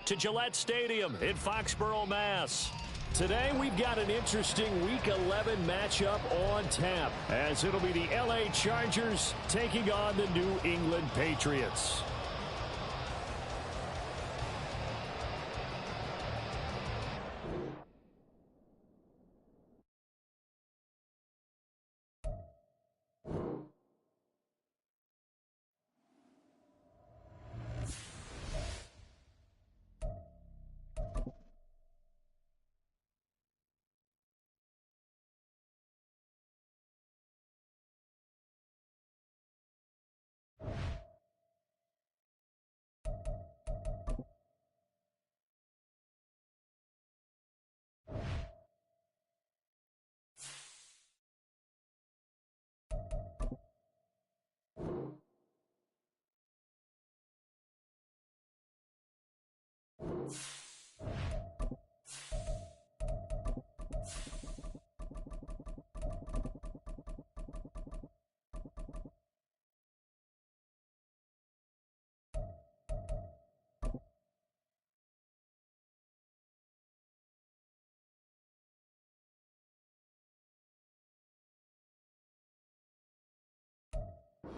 to Gillette Stadium in Foxborough, Mass. Today, we've got an interesting Week 11 matchup on tap, as it'll be the LA Chargers taking on the New England Patriots.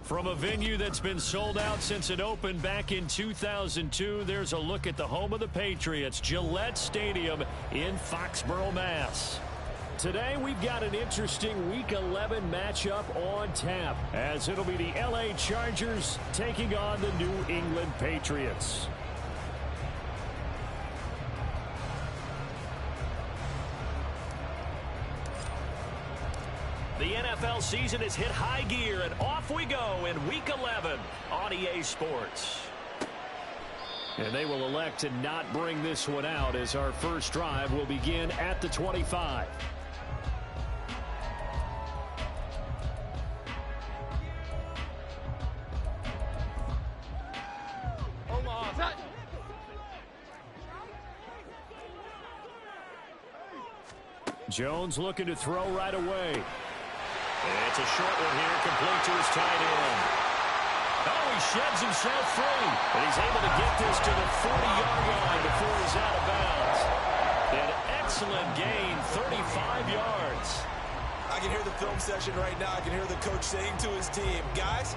From a venue that's been sold out since it opened back in 2002, there's a look at the home of the Patriots, Gillette Stadium in Foxborough, Mass. Today, we've got an interesting Week 11 matchup on tap, as it'll be the LA Chargers taking on the New England Patriots. The NFL season has hit high gear, and off we go in Week 11 on EA Sports. And they will elect to not bring this one out, as our first drive will begin at the 25. Jones looking to throw right away. It's a short one here, complete to his tight end. Oh, he sheds himself free. And he's able to get this to the 40-yard line before he's out of bounds. An excellent gain, 35 yards. I can hear the film session right now. I can hear the coach saying to his team, guys,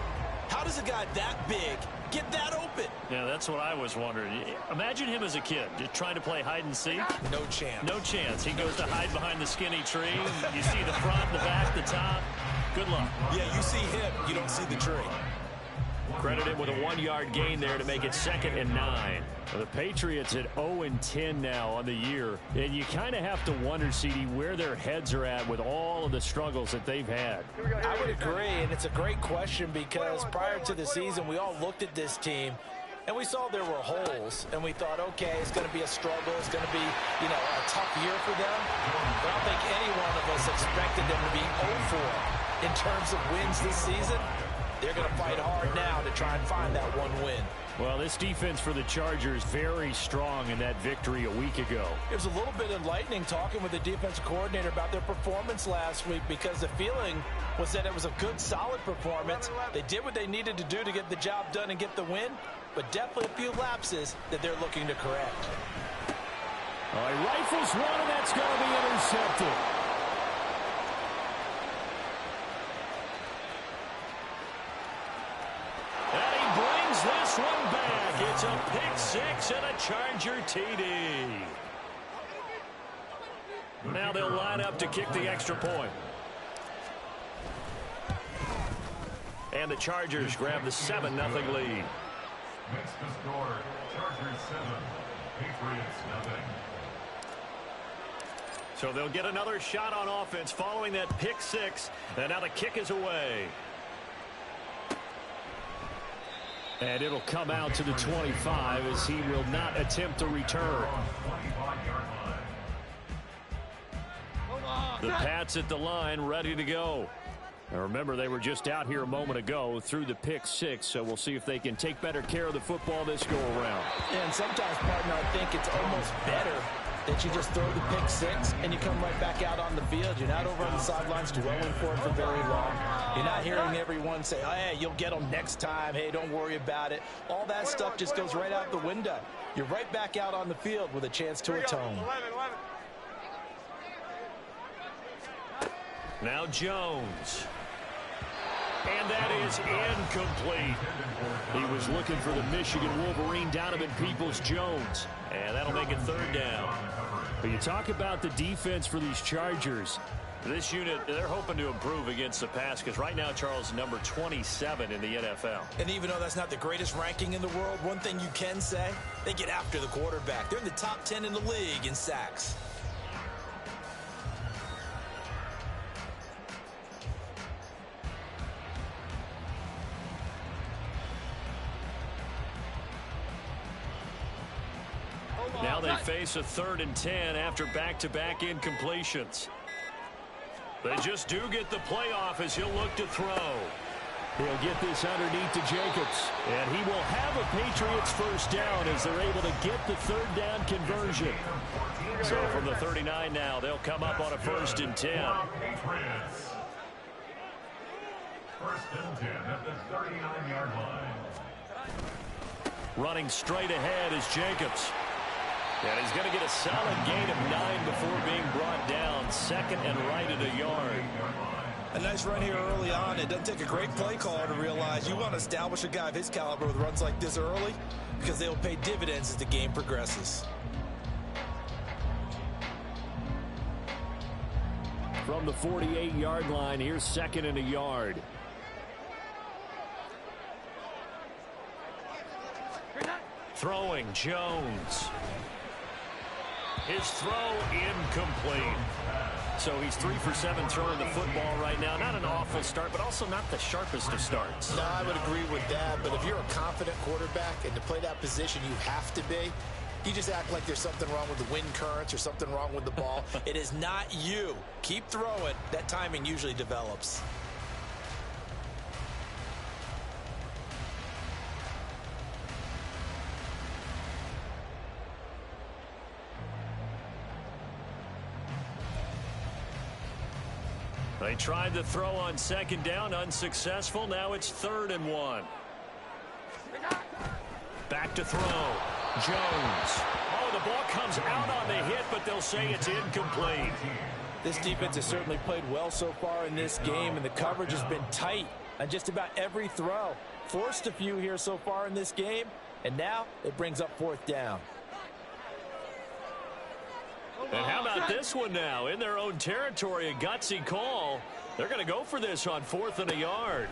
how does a guy that big get that open? Yeah, that's what I was wondering. Imagine him as a kid, just trying to play hide and seek. No chance. No chance. He goes to hide behind the skinny tree. You see the front, the back, the top. Good luck. Yeah, you see him. You don't see the tree. Credit him with a 1-yard gain there to make it 2nd and 9. Well, the Patriots at 0-10 now on the year. And you kind of have to wonder, CD, where their heads are at with all of the struggles that they've had. I would agree, and it's a great question because prior to the season, we all looked at this team, and we saw there were holes, and we thought, okay, it's going to be a struggle. It's going to be, a tough year for them. But I don't think any one of us expected them to be 0-4 in terms of wins this season. They're going to fight hard now to try and find that one win. Well, this defense for the Chargers very strong in that victory a week ago. It was a little bit enlightening talking with the defensive coordinator about their performance last week, because the feeling was that it was a good, solid performance. They did what they needed to do to get the job done and get the win, but definitely a few lapses that they're looking to correct. All right, rifles one, and that's going to be intercepted. This one back. It's a pick six and a Charger TD. Now they'll line up to kick the extra point. And the Chargers grab the 7-0 lead. Next to score, Chargers 7, Patriots 0. So they'll get another shot on offense following that pick six. And now the kick is away. And it'll come out to the 25 as he will not attempt to return. The Pats at the line, ready to go. Now remember, they were just out here a moment ago through the pick six, so we'll see if they can take better care of the football this go around. And sometimes, partner, I think it's almost better that you just throw the pick six and you come right back out on the field. You're not over on the sidelines dwelling for it for very long. You're not hearing everyone say, oh, hey, you'll get them next time. Hey, don't worry about it. All that stuff just goes right out the window. You're right back out on the field with a chance to atone. Now Jones. And that is incomplete. He was looking for the Michigan Wolverine, Donovan Peoples-Jones. And that'll make it third down. But you talk about the defense for these Chargers. This unit, they're hoping to improve against the pass because right now, Charles, number 27 in the NFL. And even though that's not the greatest ranking in the world, one thing you can say, they get after the quarterback. They're in the top 10 in the league in sacks. Now they face a 3rd and 10 after back-to-back incompletions. They just do get the playoff as he'll look to throw. He'll get this underneath to Jacobs. And he will have a Patriots first down as they're able to get the 3rd down conversion. So from the 39 now, they'll come up on a 1st and 10. First and 10 at the 39-yard line. Running straight ahead is Jacobs. And he's going to get a solid gain of 9 before being brought down. 2nd and right at a yard. A nice run here early on. It doesn't take a great play caller to realize you want to establish a guy of his caliber with runs like this early because they will pay dividends as the game progresses. From the 48-yard line, here's 2nd and a yard. Throwing Jones. His throw incomplete. So he's 3 for 7 throwing the football right now. Not an awful start, but also not the sharpest of starts. No, I would agree with that. But if you're a confident quarterback and to play that position you have to be, you just act like there's something wrong with the wind currents or something wrong with the ball. It is not you. Keep throwing. That timing usually develops. They tried the throw on 2nd down, unsuccessful. Now it's 3rd and 1. Back to throw. Jones. Oh, the ball comes out on the hit, but they'll say it's incomplete. This defense has certainly played well so far in this game, and the coverage has been tight on just about every throw. Forced a few here so far in this game, and now it brings up 4th down. And how about this one now? In their own territory, a gutsy call. They're going to go for this on 4th and a yard.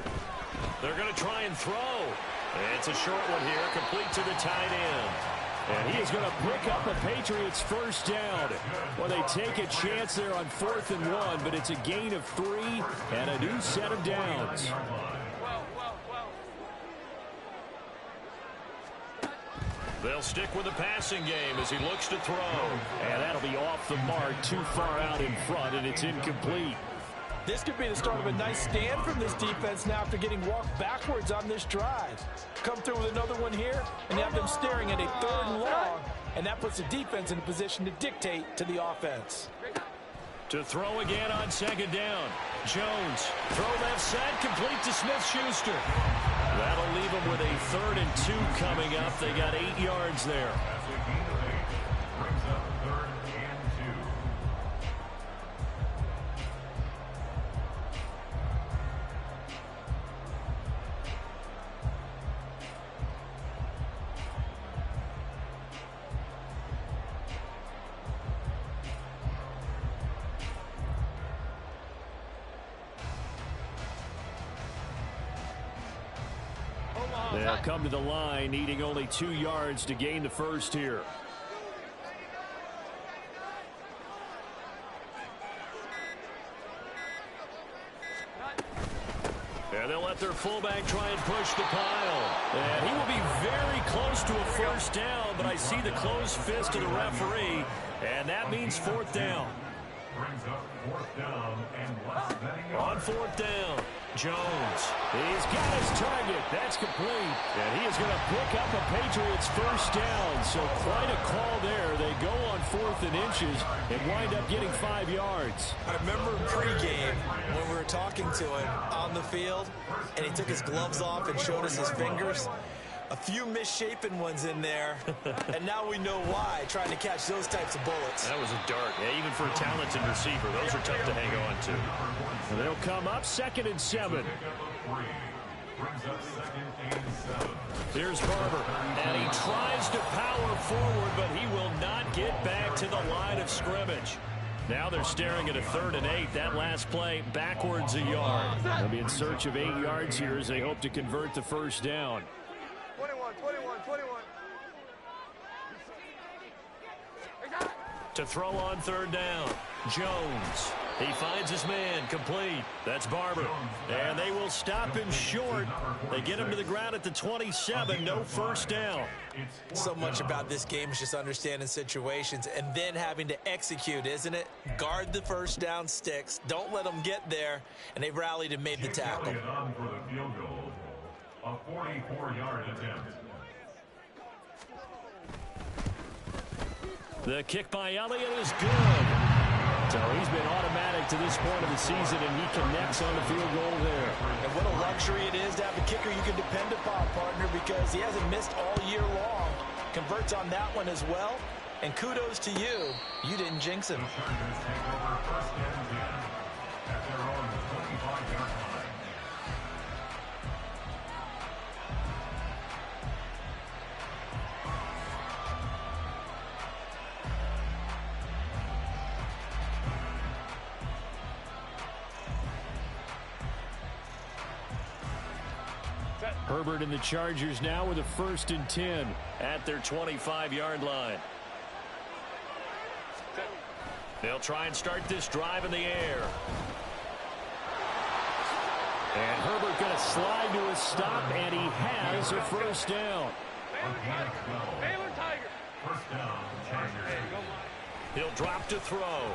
They're going to try and throw. And it's a short one here, complete to the tight end. And he is going to pick up a Patriots first down. Well, they take a chance there on 4th and 1, but it's a gain of 3 and a new set of downs. They'll stick with the passing game as he looks to throw. And that'll be off the mark, too far out in front, and it's incomplete. This could be the start of a nice stand from this defense now after getting walked backwards on this drive. Come through with another one here, and you have them staring at a 3rd and long, and that puts the defense in a position to dictate to the offense. To throw again on 2nd down. Jones, throw left side, complete to Smith-Schuster. That'll leave them with a 3rd and 2 coming up. They got 8 yards there. Brings up 3rd and 2. They'll come to the line, needing only 2 yards to gain the first here. And they'll let their fullback try and push the pile. And he will be very close to a first down, but I see the closed fist of the referee, and that means 4th down. Brings up 4th down and less than a yard. On 4th down, Jones. He's got his target. That's complete. And he is going to pick up a Patriots first down. So quite a call there. They go on 4th and inches and wind up getting 5 yards. I remember pregame when we were talking to him on the field, and he took his gloves off and showed us his fingers. A few misshapen ones in there, and now we know why, trying to catch those types of bullets. That was a dart. Yeah, even for a talented receiver, those are tough to hang on to. They'll come up 2nd and 7. Here's Barber, and he tries to power forward, but he will not get back to the line of scrimmage. Now they're staring at a 3rd and 8. That last play backwards a yard. They'll be in search of 8 yards here as they hope to convert the first down. 21. To throw on 3rd down. Jones. He finds his man, complete. That's Barber. And they will stop him short. They get him to the ground at the 27. No first down. So much about this game is just understanding situations and then having to execute, isn't it? Guard the first down sticks. Don't let them get there. And they rallied and made the tackle. A 44-yard attempt. The kick by Elliott is good. So he's been automatic to this point of the season, and he connects on the field goal there. And what a luxury it is to have a kicker you can depend upon, partner, because he hasn't missed all year long. Converts on that one as well. And kudos to you. You didn't jinx him. The Chargers take over 1st and 10 at their own 25-yard line. Herbert and the Chargers now with a 1st and 10 at their 25-yard line. They'll try and start this drive in the air. And Herbert going to slide to a stop, and he has a first down. First down, Chargers. He'll drop to throw.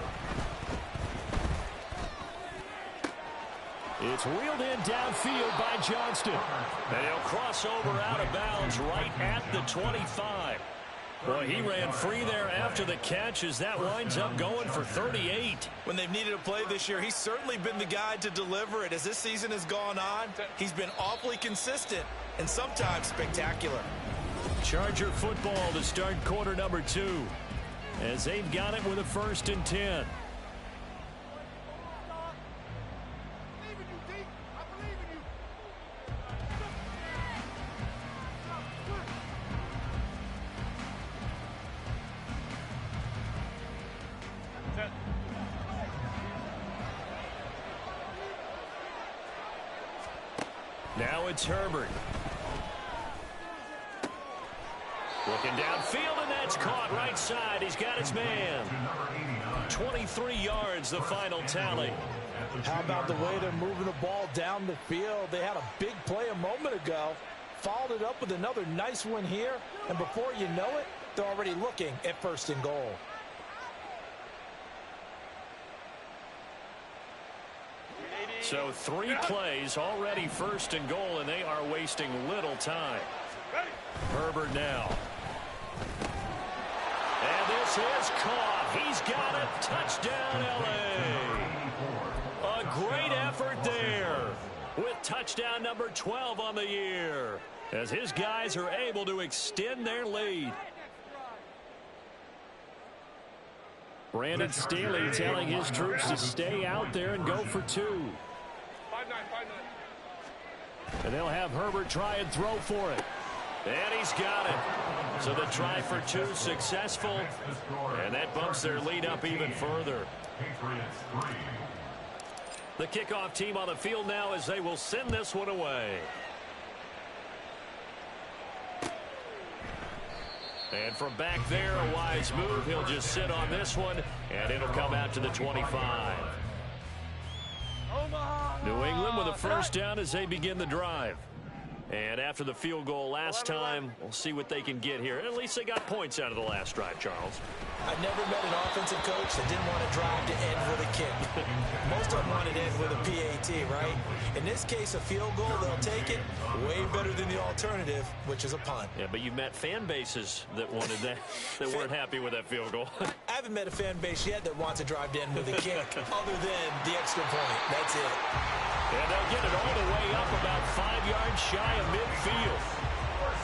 It's wheeled in downfield by Johnston. And he'll cross over out of bounds right at the 25. Boy, he ran free there after the catch as that winds up going for 38. When they've needed a play this year, he's certainly been the guy to deliver it. As this season has gone on, he's been awfully consistent and sometimes spectacular. Charger football to start quarter number 2 as they've got it with a 1st and 10. Now it's Herbert. Looking downfield, and that's caught right side. He's got his man. 23 yards, the final tally. How about the way they're moving the ball down the field? They had a big play a moment ago. Followed it up with another nice one here. And before you know it, they're already looking at 1st and goal. So 3 plays already 1st and goal, and they are wasting little time. Herbert now. And this is caught. He's got it. Touchdown, L.A. A great effort there with touchdown number 12 on the year as his guys are able to extend their lead. Brandon Staley telling his troops to stay out there and go for 2. 5-9. And they'll have Herbert try and throw for it. And he's got it. So the try for 2 successful. And that bumps their lead up even further. The kickoff team on the field now as they will send this one away. And from back there, a wise move. He'll just sit on this one, and it'll come out to the 25. New England with a first down as they begin the drive. And after the field goal last time, we'll see what they can get here. At least they got points out of the last drive, Charles. I've never met an offensive coach that didn't want to drive to end with a kick. Most of them wanted to end with a PAT, right? In this case, a field goal, they'll take it. Way better than the alternative, which is a punt. Yeah, but you've met fan bases that wanted that, that weren't happy with that field goal. I haven't met a fan base yet that wants to drive to end with a kick, other than the extra point. That's it. And they'll get it all the way up about 5 yards shy of midfield.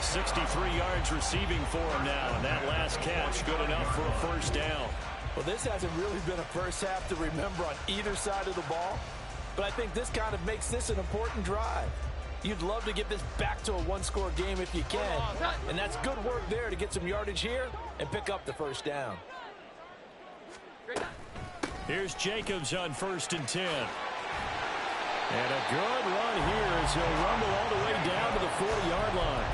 63 yards receiving for him now, and that last catch good enough for a first down. Well, this hasn't really been a first half to remember on either side of the ball, but I think this kind of makes this an important drive. You'd love to get this back to a one-score game if you can, and that's good work there to get some yardage here and pick up the first down. Here's Jacobs on 1st and 10. And a good run here as he'll rumble all the way down to the 40-yard line.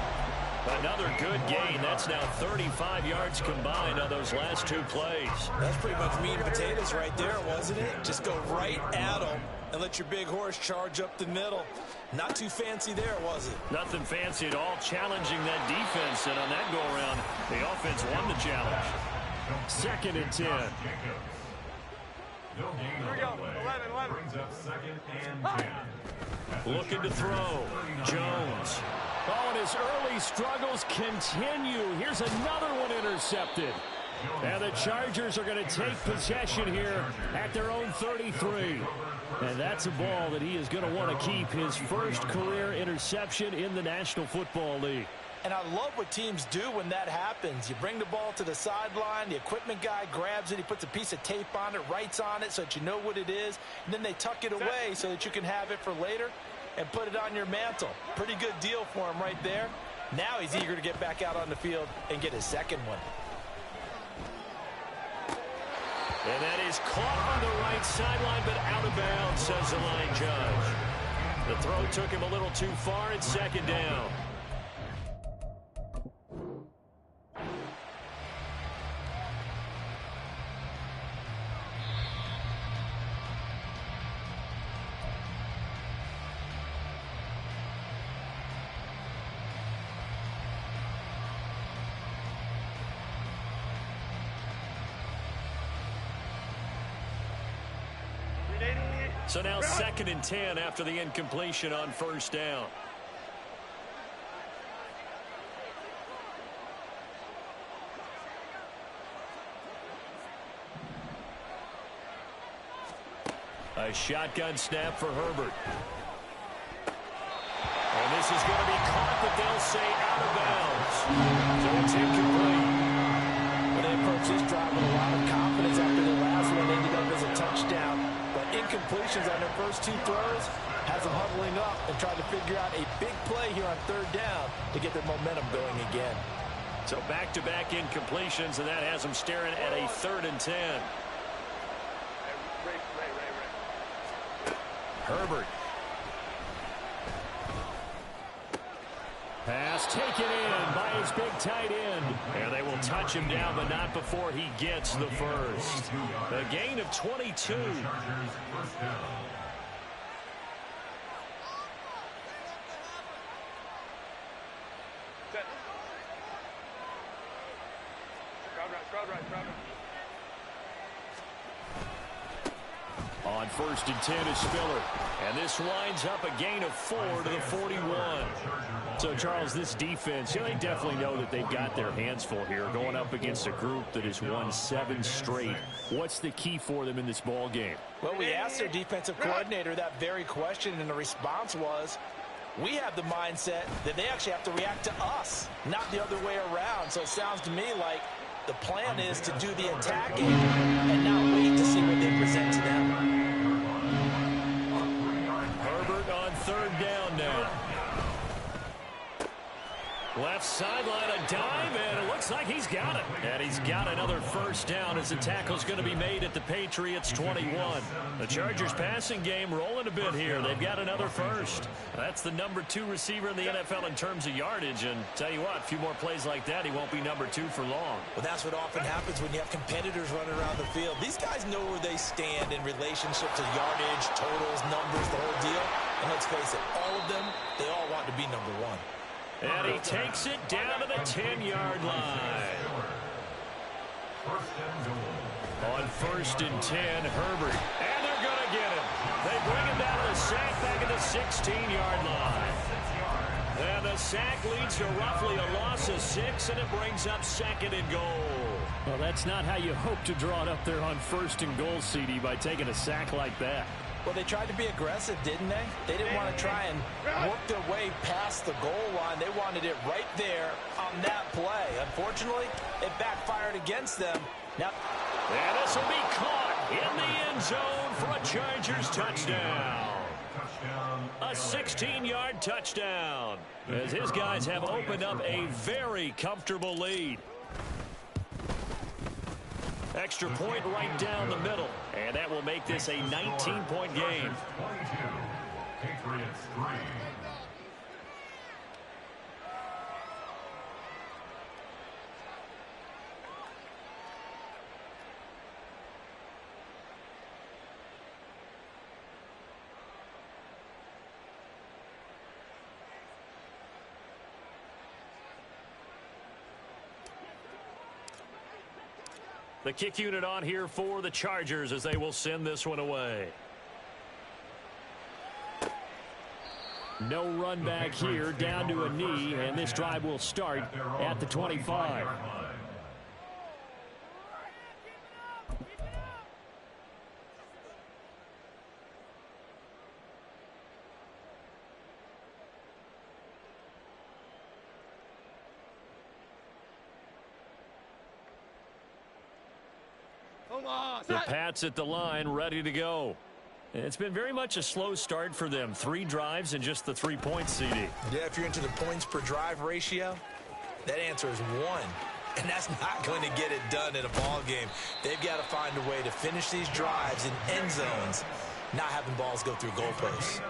Another good gain. That's now 35 yards combined on those last 2 plays. That's pretty much meat and potatoes right there, wasn't it? Just go right at them and let your big horse charge up the middle. Not too fancy there, was it? Nothing fancy at all, challenging that defense. And on that go-around, the offense won the challenge. 2nd and 10. No gain on the play. 11. Brings up 2nd and 10. Looking to throw. Jones. Oh, and his early struggles continue. Here's another one intercepted. And the Chargers are going to take possession here at their own 33. And that's a ball that he is going to want to keep, his first career interception in the National Football League. And I love what teams do when that happens. You bring the ball to the sideline, the equipment guy grabs it, he puts a piece of tape on it, writes on it so that you know what it is, and then they tuck it away so that you can have it for later and put it on your mantle. Pretty good deal for him right there. Now he's eager to get back out on the field and get his second one. And that is caught on the right sideline, but out of bounds, says the line judge. The throw took him a little too far. It's 2nd down. So now 2nd and 10 after the incompletion on 1st down. A shotgun snap for Herbert. And this is going to be caught, but they'll say out of bounds. So it's incomplete. Well, they approached this drive with a lot of confidence after the last one ended up as a touchdown. But incompletions on their first 2 throws has them huddling up and trying to figure out a big play here on 3rd down to get their momentum going again. So back-to-back incompletions, and that has them staring at a 3rd and 10. Herbert. Pass taken in by his big tight end. And they will touch him down, but not before he gets the first. A gain of 22. On 1st and 10 is Spiller. And this winds up a gain of 4 to the 41. So, Charles, this defense, they definitely know that they've got their hands full here, going up against a group that has won 7 straight. What's the key for them in this ball game? Well, we asked their defensive coordinator that very question, and the response was, we have the mindset that they actually have to react to us, not the other way around. So it sounds to me like the plan is to do the attacking and not wait to see what they present to them. Herbert on 3rd down now. Left sideline, a dive, and it looks like he's got it. And he's got another first down as the tackle's going to be made at the Patriots' 21. The Chargers passing game rolling a bit here. They've got another first. That's the number 2 receiver in the NFL in terms of yardage. And tell you what, a few more plays like that, he won't be number 2 for long. Well, that's what often happens when you have competitors running around the field. These guys know where they stand in relationship to yardage, totals, numbers, the whole deal. And let's face it, all of them, they all want to be number one. And he takes it down to the 10-yard line. On 1st and 10, Herbert. And they're going to get him. They bring him down to the sack back at the 16-yard line. And the sack leads to roughly a loss of 6, and it brings up 2nd and goal. Well, that's not how you hope to draw it up there on 1st and goal, CD, by taking a sack like that. Well, they tried to be aggressive, didn't they? They didn't want to try and work their way past the goal line. They wanted it right there on that play. Unfortunately, it backfired against them. Now, and this will be caught in the end zone for a Chargers touchdown. A 16-yard touchdown, as his guys have opened up a very comfortable lead. Extra point right down the middle, and that will make this a 19-point game. 22, Patriots 3. The kick unit on here for the Chargers as they will send this one away. No run back here, down to a knee, and this drive will start at the 25. The Pats at the line, ready to go. It's been very much a slow start for them. 3 drives and just the 3 points, CD. Yeah, if you're into the points per drive ratio, that answer is 1. And that's not going to get it done in a ball game. They've got to find a way to finish these drives in end zones, not having balls go through goalposts.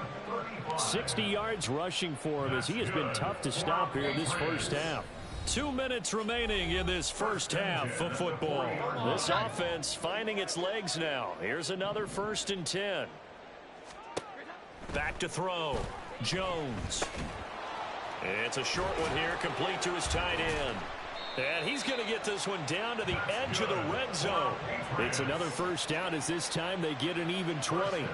60 yards rushing for him as he has been tough to stop here this first half. 2 minutes remaining in this first half of football. This offense finding its legs now. Here's another 1st and 10. Back to throw. Jones. It's a short one here, complete to his tight end. And he's going to get this one down to the edge of the red zone. It's another first down as this time they get an even 20.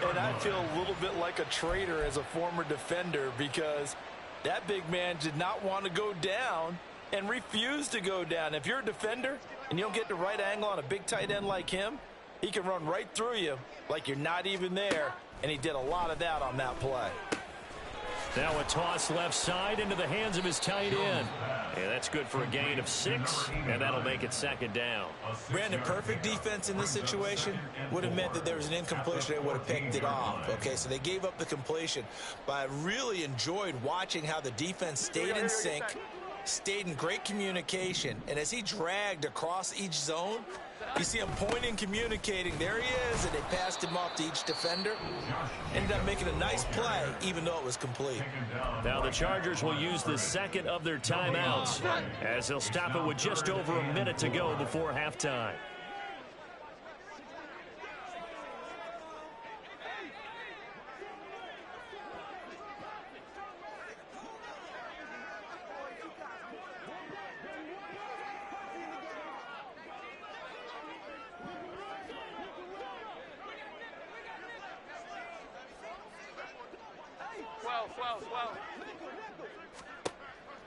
and I feel a little bit like a traitor as a former defender because that big man did not want to go down and refused to go down. If you're a defender and you don't get the right angle on a big tight end like him, he can run right through you like you're not even there, and he did a lot of that on that play. Now a toss left side into the hands of his tight end. And that's good for a gain of 6, and that'll make it 2nd down. Brandon, perfect defense in this situation would have meant that there was an incompletion. They would have picked it off. Okay, so they gave up the completion. But I really enjoyed watching how the defense stayed in sync, stayed in great communication. And as he dragged across each zone, you see him pointing, communicating. There he is, and they passed him off to each defender. Ended up making a nice play, even though it was complete. Now the Chargers will use the 2nd of their timeouts as they'll stop it with just over a minute to go before halftime.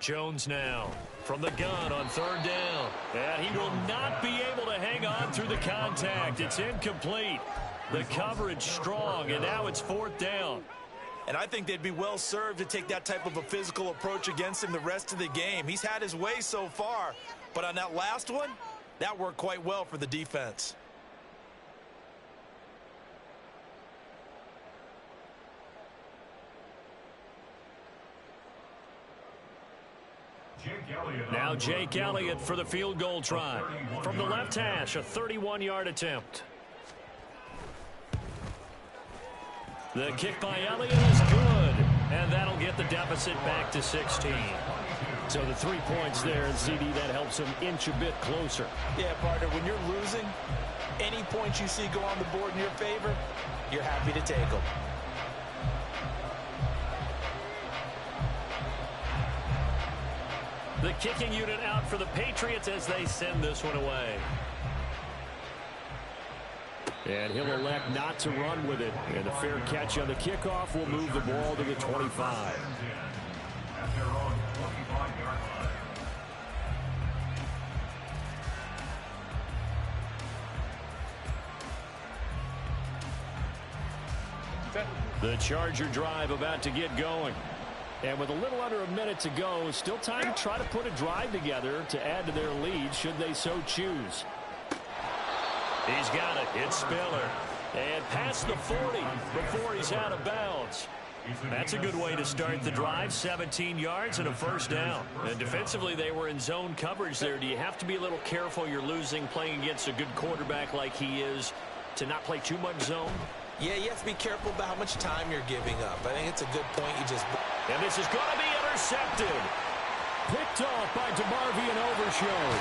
Jones now from the gun on 3rd down. And he will not be able to hang on through the contact. It's incomplete. The coverage strong, and now it's 4th down. And I think they'd be well served to take that type of a physical approach against him the rest of the game. He's had his way so far, but on that last one, that worked quite well for the defense. Now Jake Elliott for the field goal try. From the left hash, a 31-yard attempt. The kick by Elliott is good, and that'll get the deficit back to 16. So the 3 points there, and CD, that helps him inch a bit closer. Yeah, partner, when you're losing, any points you see go on the board in your favor, you're happy to take them. The kicking unit out for the Patriots as they send this one away. And he'll elect not to run with it. And a fair catch on the kickoff will move the ball to the 25. The Charger drive about to get going. And with a little under a minute to go, still time to try to put a drive together to add to their lead should they so choose. He's got it. It's Spiller. And past the 40 before he's out of bounds. That's a good way to start the drive. 17 yards and a first down. And defensively, they were in zone coverage there. Do you have to be a little careful? You're losing playing against a good quarterback like he is to not play too much zone? Yeah, you have to be careful about how much time you're giving up. I think it's a good point. And this is going to be intercepted. Picked off by DeMarvion Overshown.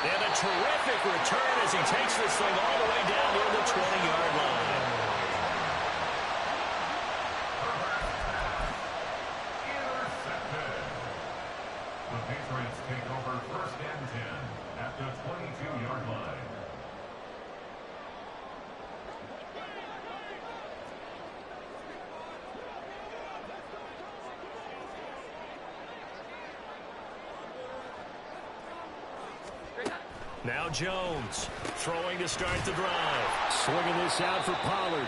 And a terrific return as he takes this thing all the way down near the 20-yard line. Intercepted. The Patriots take over 1st and 10 at the 22-yard line. Now Jones throwing to start the drive. Swinging this out for Pollard.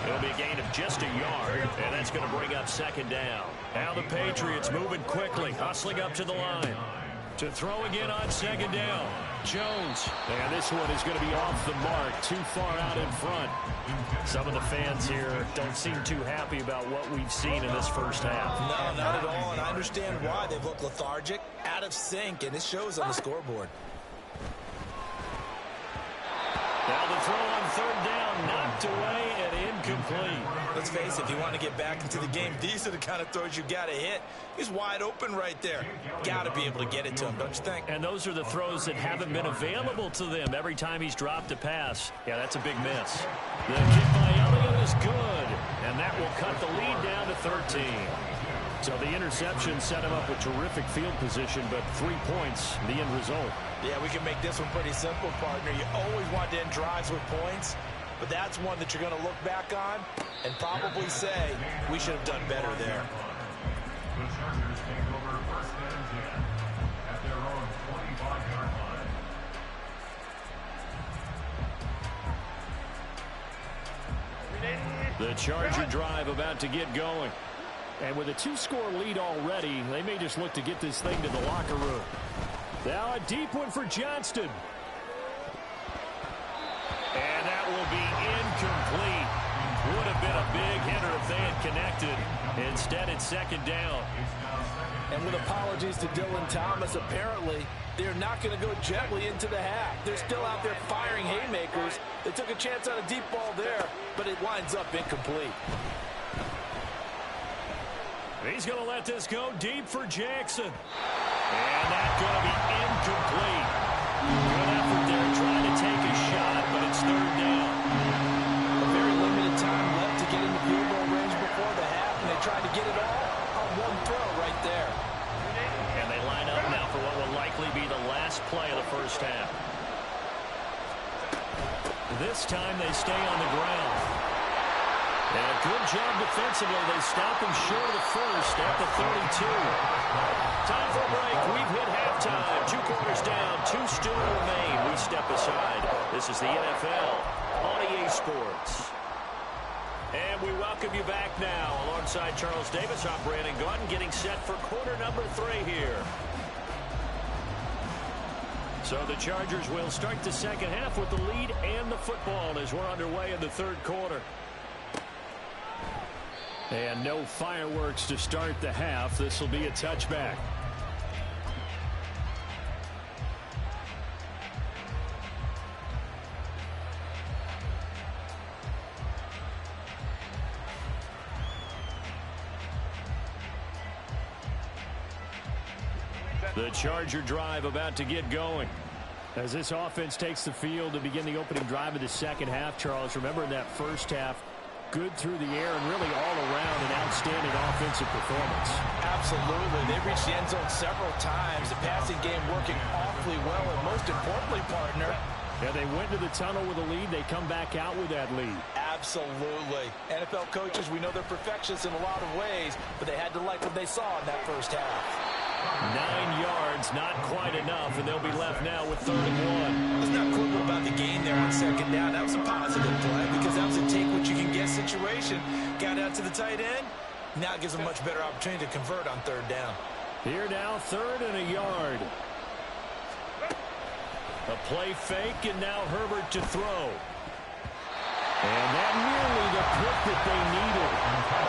It'll be a gain of just a yard, and that's going to bring up 2nd down. Now the Patriots moving quickly, hustling up to the line. To throw again on 2nd down. Jones. And this one is going to be off the mark, too far out in front. Some of the fans here don't seem too happy about what we've seen in this first half. No, not at all, and I understand why. They've looked lethargic, out of sync, and it shows on the scoreboard. Now the throw on 3rd down, knocked away and incomplete. Let's face it, if you want to get back into the game, these are the kind of throws you got to hit. He's wide open right there. Got to be able to get it to him, don't you think? And those are the throws that haven't been available to them every time he's dropped a pass. Yeah, that's a big miss. The kick by Elliott is good, and that will cut the lead down to 13. So the interception set him up with terrific field position, but 3 points, the end result. Yeah, we can make this one pretty simple, partner. You always want to end drives with points, but that's one that you're going to look back on and probably say, we should have done better there. The Chargers take over 1st and 10 at their own 25-yard line. The Charger drive about to get going. And with a 2-score lead already, they may just look to get this thing to the locker room. Now a deep one for Johnston. And that will be incomplete. Would have been a big hitter if they had connected. Instead, it's 2nd down. And with apologies to Dylan Thomas, apparently they're not going to go gently into the half. They're still out there firing haymakers. They took a chance on a deep ball there, but it winds up incomplete. He's going to let this go deep for Jackson. And that's going to be incomplete. Good effort there trying to take a shot, but it's 3rd down. A very limited time left to get in the field goal range before the half, and they tried to get it all on one throw right there. And they line up now for what will likely be the last play of the first half. This time they stay on the ground. And a good job defensively. They stop him short of the first at the 32. Time for a break. We've hit halftime. 2 quarters down. 2 still remain. We step aside. This is the NFL on EA Sports. And we welcome you back now. Alongside Charles Davis, I'm Brandon Gaudin, getting set for quarter number 3 here. So the Chargers will start the second half with the lead and the football as we're underway in the 3rd quarter. And no fireworks to start the half. This will be a touchback. The Charger drive about to get going. As this offense takes the field to begin the opening drive of the second half, Charles, remember in that first half, Good through the air and really all around an outstanding offensive performance. Absolutely. They reached the end zone several times. The passing game working awfully well, and most importantly, partner, yeah, they went to the tunnel with a lead. They come back out with that lead. Absolutely. NFL coaches, we know they're perfectionists in a lot of ways, but they had to like what they saw in that first half. 9 yards, not quite enough, and they'll be left now with 3rd and 1. Let's not quibble about the gain there on 2nd down. That was a positive play because that was a take-what-you-can-get situation. Got out to the tight end. Now it gives them a much better opportunity to convert on 3rd down. Here now, 3rd and a yard. A play fake, and now Herbert to throw. And that nearly the pick that they needed.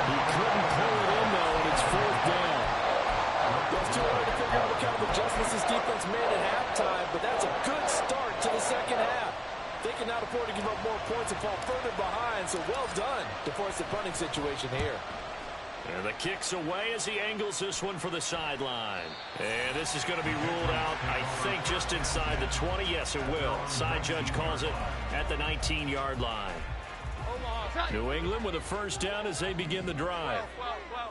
He couldn't pull it in, though, and it's 4th down. It's too early to figure out what kind of adjustments this defense made at halftime, but that's a good start to the second half. They cannot afford to give up more points and fall further behind, so well done to force the punting situation here. And the kick's away as he angles this one for the sideline. And this is going to be ruled out, I think, just inside the 20. Yes, it will. Side judge calls it at the 19-yard line. New England with a 1st down as they begin the drive.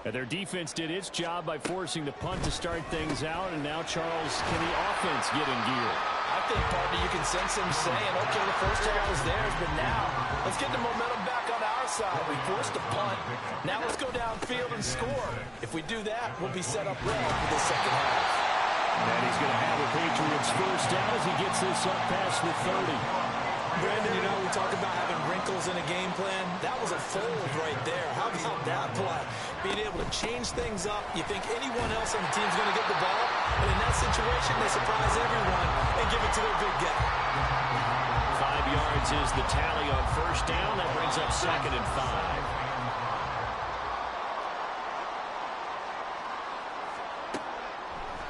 And their defense did its job by forcing the punt to start things out. And now, Charles, can the offense get in gear? I think, partner, you can sense him saying, okay, the first half is theirs, but now let's get the momentum back on our side. We forced the punt. Now let's go downfield and score. If we do that, we'll be set up well for the second half. And he's going to have the Patriots 1st down as he gets this up past the 30. Brandon, you know, we talk about having wrinkles in a game plan. That was a fold right there. How about that play? Being able to change things up. You think anyone else on the team's going to get the ball, and in that situation, they surprise everyone and give it to their big guy. 5 yards is the tally on 1st down. That brings up 2nd and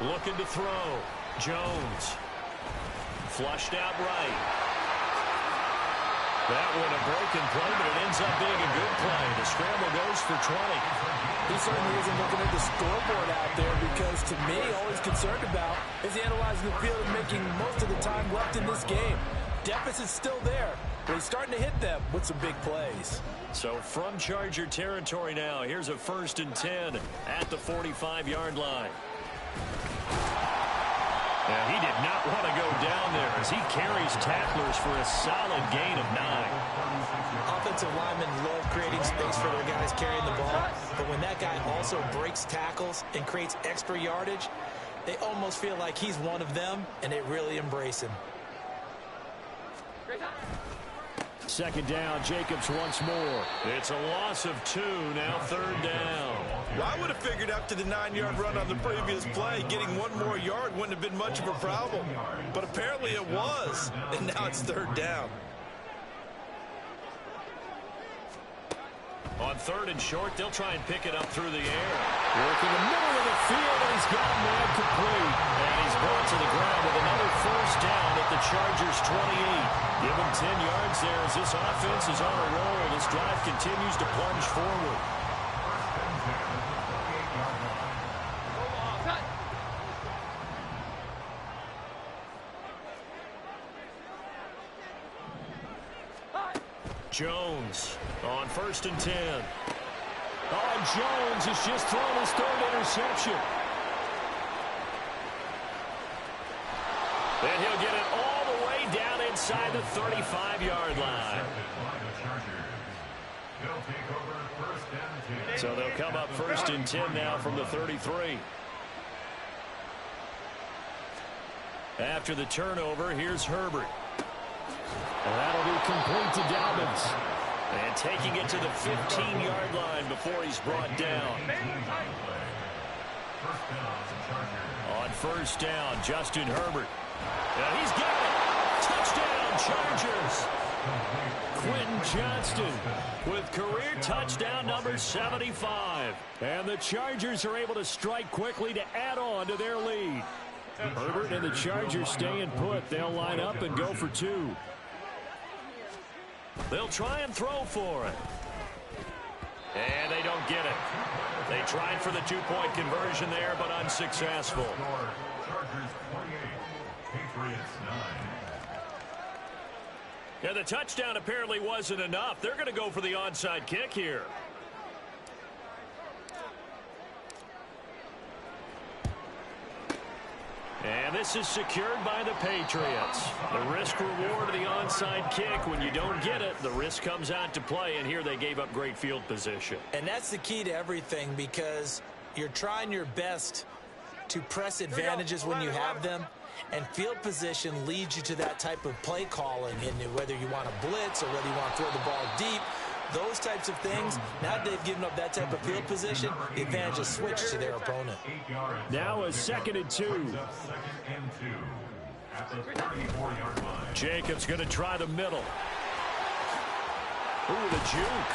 5. Looking to throw. Jones. Flushed out right. That one a broken play, but it ends up being a good play. The scramble goes for 20. He certainly isn't looking at the scoreboard out there because, to me, all he's concerned about is analyzing the field and making most of the time left in this game. Deficit's still there, but he's starting to hit them with some big plays. So from Charger territory now, here's a 1st and 10 at the 45-yard line. And he did not want to go down there as he carries tacklers for a solid gain of 9. Offensive linemen love creating space for their guys carrying the ball, but when that guy also breaks tackles and creates extra yardage, they almost feel like he's one of them, and they really embrace him. 2nd down, Jacobs once more. It's a loss of 2, now 3rd down. Well, I would have figured after the 9-yard run on the previous play, getting 1 more yard wouldn't have been much of a problem. But apparently it was, and now it's 3rd down. On 3rd and short, they'll try and pick it up through the air. Working the middle of the field, and he's got him there complete. And he's brought to the ground with another 1st down at the Chargers' 28. Give him 10 yards there as this offense is on a roll. This drive continues to plunge forward. Jones on 1st and 10. Oh, Jones has just thrown his 3rd interception. And he'll get it all the way down inside the 35-yard line. So they'll come up 1st and 10 now from the 33. After the turnover, here's Herbert. And that'll be complete to Dobbins. And taking it to the 15-yard line before he's brought down. On 1st down, Justin Herbert. And he's got it. Touchdown, Chargers. Quentin Johnston with career touchdown number 75. And the Chargers are able to strike quickly to add on to their lead. Herbert and the Chargers staying put. They'll line up and go for 2. They'll try and throw for it. And they don't get it. They tried for the 2-point conversion there, but unsuccessful. Chargers 28, Patriots 9. Yeah, the touchdown apparently wasn't enough. They're going to go for the onside kick here. And this is secured by the Patriots. The risk-reward of the onside kick. When you don't get it, the risk comes out to play, and here they gave up great field position. And that's the key to everything, because you're trying your best to press advantages when you have them, and field position leads you to that type of play calling, and whether you want to blitz or whether you want to throw the ball deep, those types of things. Now they've given up that type of field position, the advantage is switched to their opponent. Now a 2nd and 2. Jacobs going to try the middle. Ooh, the juke.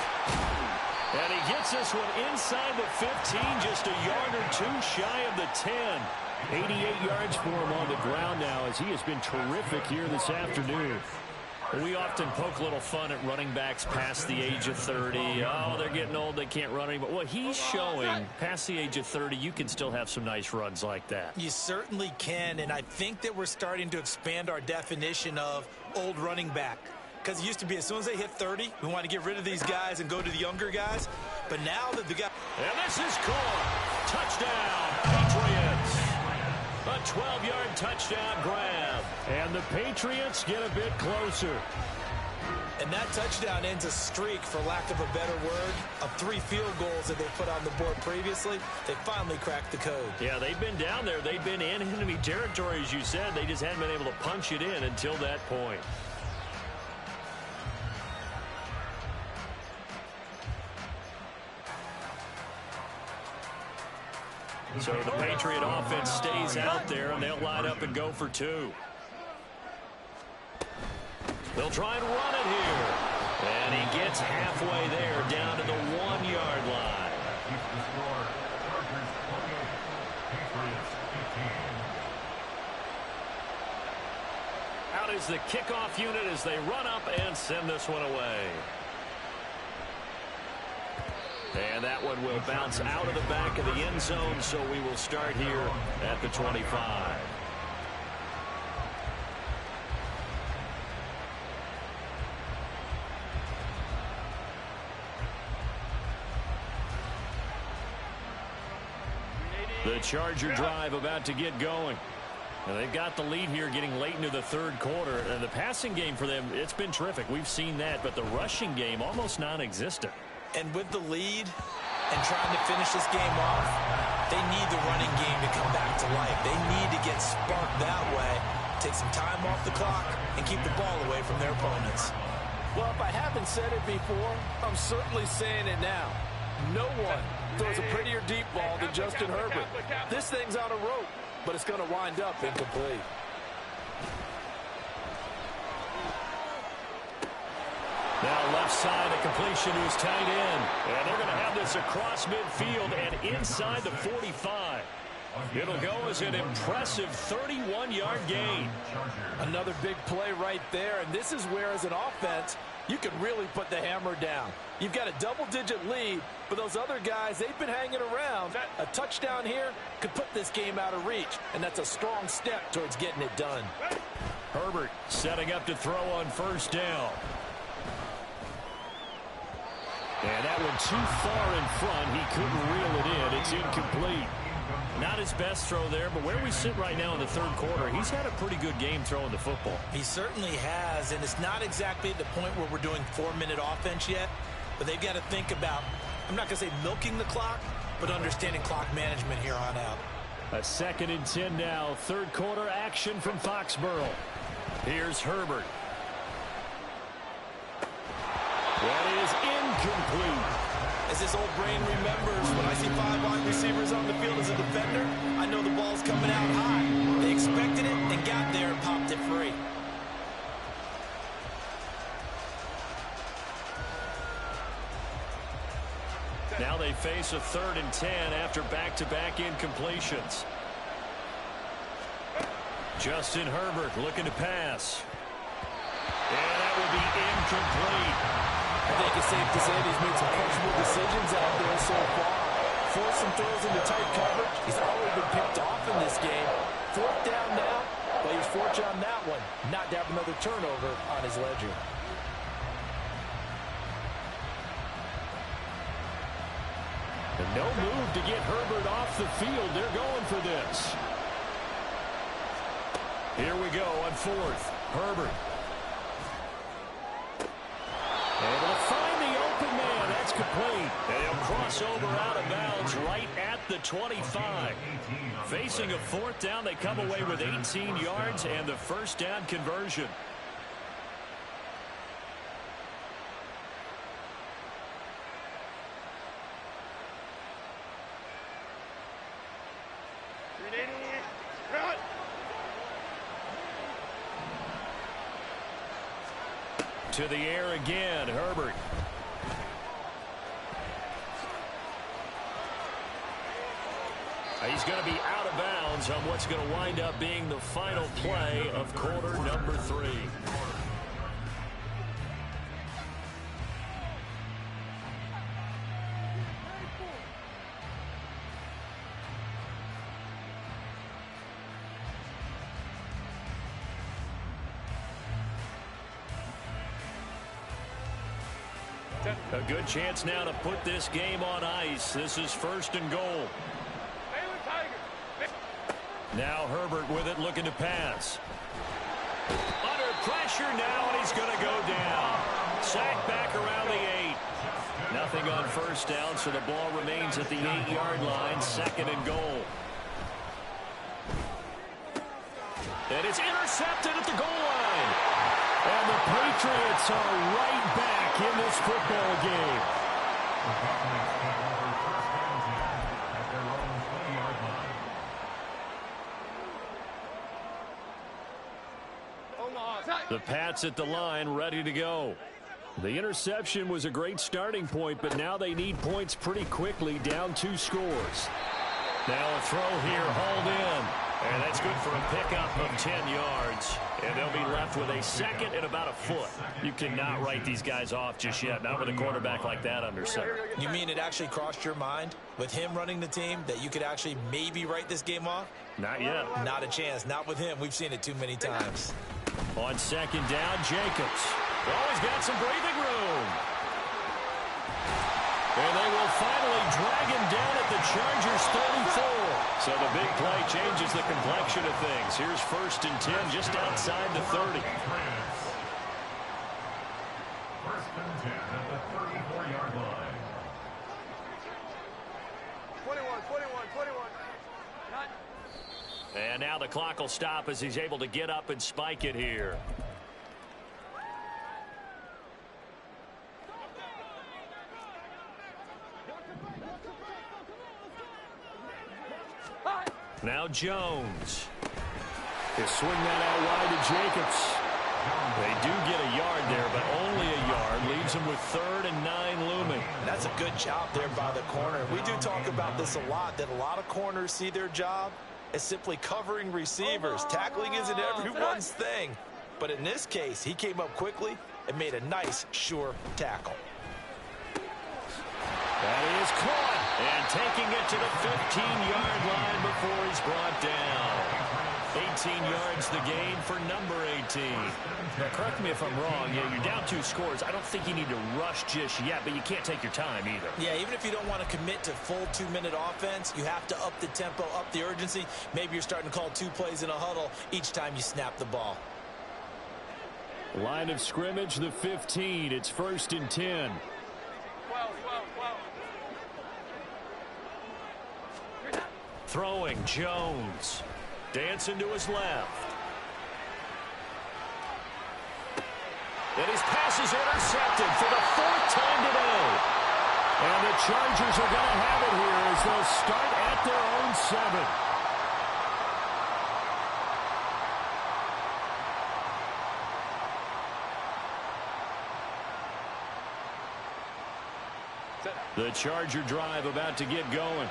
And he gets this one inside the 15, just a yard or two shy of the 10. 88 yards for him on the ground now, as he has been terrific here this afternoon. We often poke a little fun at running backs past the age of 30. Oh, they're getting old, they can't run anymore. Well, he's showing past the age of 30, you can still have some nice runs like that. You certainly can, and I think that we're starting to expand our definition of old running back. Because it used to be as soon as they hit 30, we want to get rid of these guys and go to the younger guys. But now that the guy... And this is caught. Touchdown, Patriots. A 12-yard touchdown grab. And the Patriots get a bit closer. And that touchdown ends a streak, for lack of a better word, of 3 field goals that they put on the board previously. They finally cracked the code. Yeah, they've been down there. They've been in enemy territory, as you said. They just hadn't been able to punch it in until that point. So the Patriot offense stays out there, and they'll line up and go for 2. They'll try and run it here. And he gets halfway there, down to the 1-yard line. Out is the kickoff unit as they run up and send this one away. And that one will bounce out of the back of the end zone, so we will start here at the 25. The Charger drive about to get going. And they've got the lead here getting late into the 3rd quarter. And the passing game for them, it's been terrific. We've seen that, but the rushing game almost non-existent. And with the lead and trying to finish this game off, they need the running game to come back to life. They need to get sparked that way, take some time off the clock, and keep the ball away from their opponents. Well, if I haven't said it before, I'm certainly saying it now. No one throws a prettier deep ball than Justin Herbert. This thing's on a rope, but it's going to wind up incomplete. Now left side, a completion to his tight end. And they're going to have this across midfield and inside the 45. It'll go as an impressive 31-yard gain. Another big play right there, and this is where, as an offense, you can really put the hammer down. You've got a double-digit lead, but those other guys, they've been hanging around. A touchdown here could put this game out of reach, and that's a strong step towards getting it done. Herbert setting up to throw on 1st down. And that one too far in front. He couldn't reel it in. It's incomplete. Not his best throw there, but where we sit right now in the 3rd quarter, he's had a pretty good game throwing the football. He certainly has, and it's not exactly at the point where we're doing 4-minute offense yet, but they've got to think about, I'm not going to say milking the clock, but understanding clock management here on out. A 2nd and 10 now. 3rd quarter action from Foxborough. Here's Herbert. That is incomplete. As his old brain remembers, when I see 5 wide receivers on the field as a defender, I know the ball's coming out high. They expected it and got there and popped it free. Now they face a 3rd and 10 after back-to-back incompletions. Justin Herbert looking to pass. And that will be incomplete. I think it's safe to say that he's made some questionable decisions out there so far. Forced some throws into tight coverage. He's already been picked off in this game. 4th down now, but he's fortunate on that one not to have another turnover on his ledger. And no move to get Herbert off the field. They're going for this. Here we go on fourth. Herbert. Able to find the open man. That's complete. And he'll cross over out of bounds right at the 25. Facing a fourth down, they come away with 18 yards and the first down conversion. To the air again, Herbert. He's going to be out of bounds on what's going to wind up being the final play of quarter number 3. A good chance now to put this game on ice. This is first and goal. Now Herbert with it, looking to pass. Under pressure now, and he's going to go down. Sacked back around the 8. Nothing on first down, so the ball remains at the 8-yard line, second and goal. And it's intercepted at the goal line. And the Patriots are right back in this football game. The Pats at the line, ready to go. The interception was a great starting point, but now they need points pretty quickly, down 2 scores. Now a throw here, hauled in. And that's good for a pickup of 10 yards. And they'll be left with a second and about a foot. You cannot write these guys off just yet, not with a quarterback like that under center. You mean it actually crossed your mind with him running the team that you could actually maybe write this game off? Not yet. Not a chance. Not with him. We've seen it too many times. On second down, Jacobs. Oh, he's got some breathing room. And they will finally drag him down at the Chargers' 34. So the big play changes the complexion of things. Here's first and 10 just outside the 30. First and 10 at the 34-yard line. 21. And now the clock will stop as he's able to get up and spike it here. Now Jones. They swing that out wide to Jacobs. They do get a yard there, but only a yard. Leaves them with 3rd and 9 looming. That's a good job there by the corner. We do talk about this a lot, that a lot of corners see their job as simply covering receivers. Tackling isn't everyone's thing. But in this case, he came up quickly and made a nice, sure tackle. That is caught. And taking it to the 15-yard line before he's brought down. 18 yards the gain for number 18. Now, correct me if I'm wrong. Yeah, you're down 2 scores. I don't think you need to rush just yet, but you can't take your time either. Yeah, even if you don't want to commit to full 2-minute offense, you have to up the tempo, up the urgency. Maybe you're starting to call 2 plays in a huddle each time you snap the ball. Line of scrimmage, the 15. It's first and 10. Throwing, Jones. Dancing to his left. And his pass is intercepted for the 4th time today. And the Chargers are going to have it here as they'll start at their own 7. The Charger drive about to get going.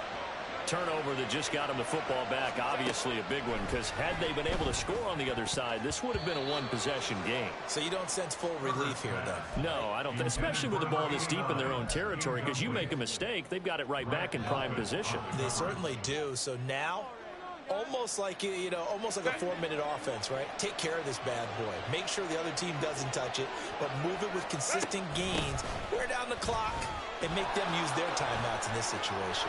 Turnover that just got him the football back, obviously a big one, because had they been able to score on the other side, this would have been a 1-possession game. So you don't sense full relief here, then? No, I don't think, especially with the ball this deep in their own territory, because you make a mistake, they've got it right back in prime position. They certainly do. So now almost like, almost like a 4-minute offense, right? Take care of this bad boy. Make sure the other team doesn't touch it, but move it with consistent gains. Wear down the clock and make them use their timeouts in this situation.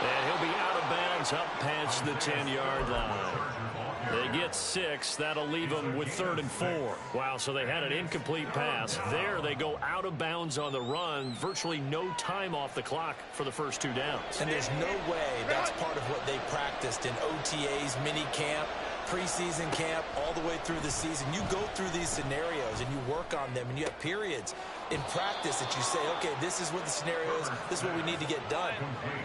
And he'll be out of bounds up past the 10-yard line. They get 6. That'll leave them with 3rd and 4. Wow, so they had an incomplete pass. There they go out of bounds on the run. Virtually no time off the clock for the first 2 downs. And there's no way that's part of what they practiced in OTAs, mini camp, preseason camp, all the way through the season. You go through these scenarios and you work on them, and you have periods in practice that you say, okay, this is what the scenario is, this is what we need to get done.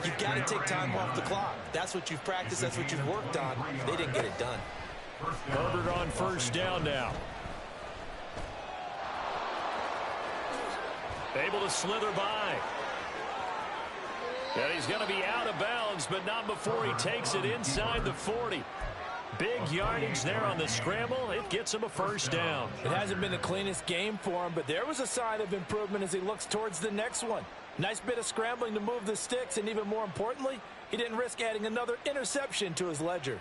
You've got to take time off the clock. That's what you've practiced, that's what you've worked on. They didn't get it done. Herbert on first down now. Able to slither by. And he's going to be out of bounds, but not before he takes it inside the 40. Big yardage there on the scramble. It gets him a first down. It hasn't been the cleanest game for him, but there was a sign of improvement as he looks towards the next one. Nice bit of scrambling to move the sticks, and even more importantly, he didn't risk adding another interception to his ledger.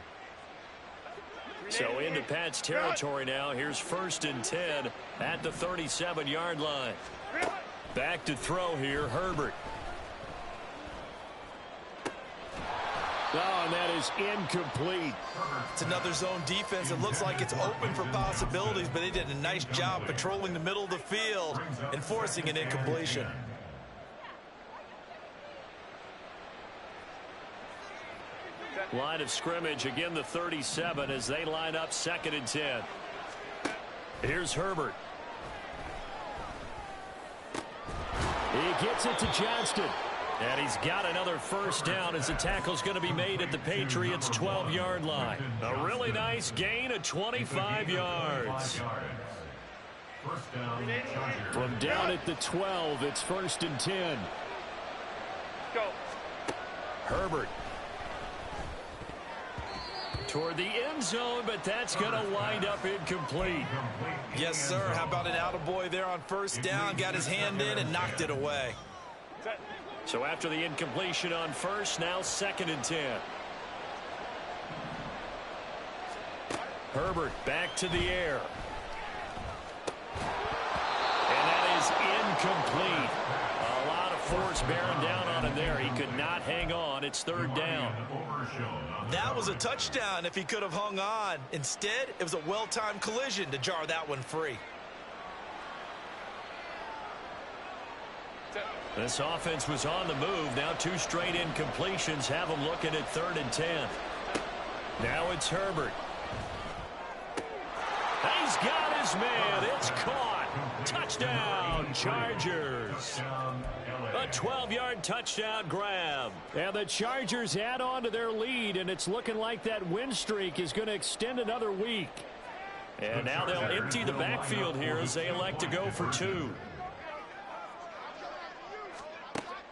So into Pat's territory now. Here's 1st and 10 at the 37-yard line. Back to throw here, Herbert. Oh, and that is incomplete. It's another zone defense. It looks like it's open for possibilities, but they did a nice job patrolling the middle of the field and forcing an incompletion. Line of scrimmage, again the 37 as they line up 2nd and 10. Here's Herbert. He gets it to Johnston. And he's got another first down as the tackle's going to be made at the Patriots' 12-yard line. A really nice gain of 25 yards. From down at the 12, it's 1st and 10. Go. Herbert. Toward the end zone, but that's going to wind up incomplete. Yes, sir. How about an attaboy there on first down? Got his hand in and knocked it away. So after the incompletion on first, now 2nd and 10. Herbert back to the air. And that is incomplete. A lot of force bearing down on him there. He could not hang on. It's 3rd down. That was a touchdown if he could have hung on. Instead, it was a well-timed collision to jar that one free. This offense was on the move. Now 2 straight incompletions have them looking at 3rd and 10. Now it's Herbert. He's got his man. It's caught. Touchdown, Chargers. A 12-yard touchdown grab. And the Chargers add on to their lead, and it's looking like that win streak is going to extend another week. And now they'll empty the backfield here as they elect to go for 2.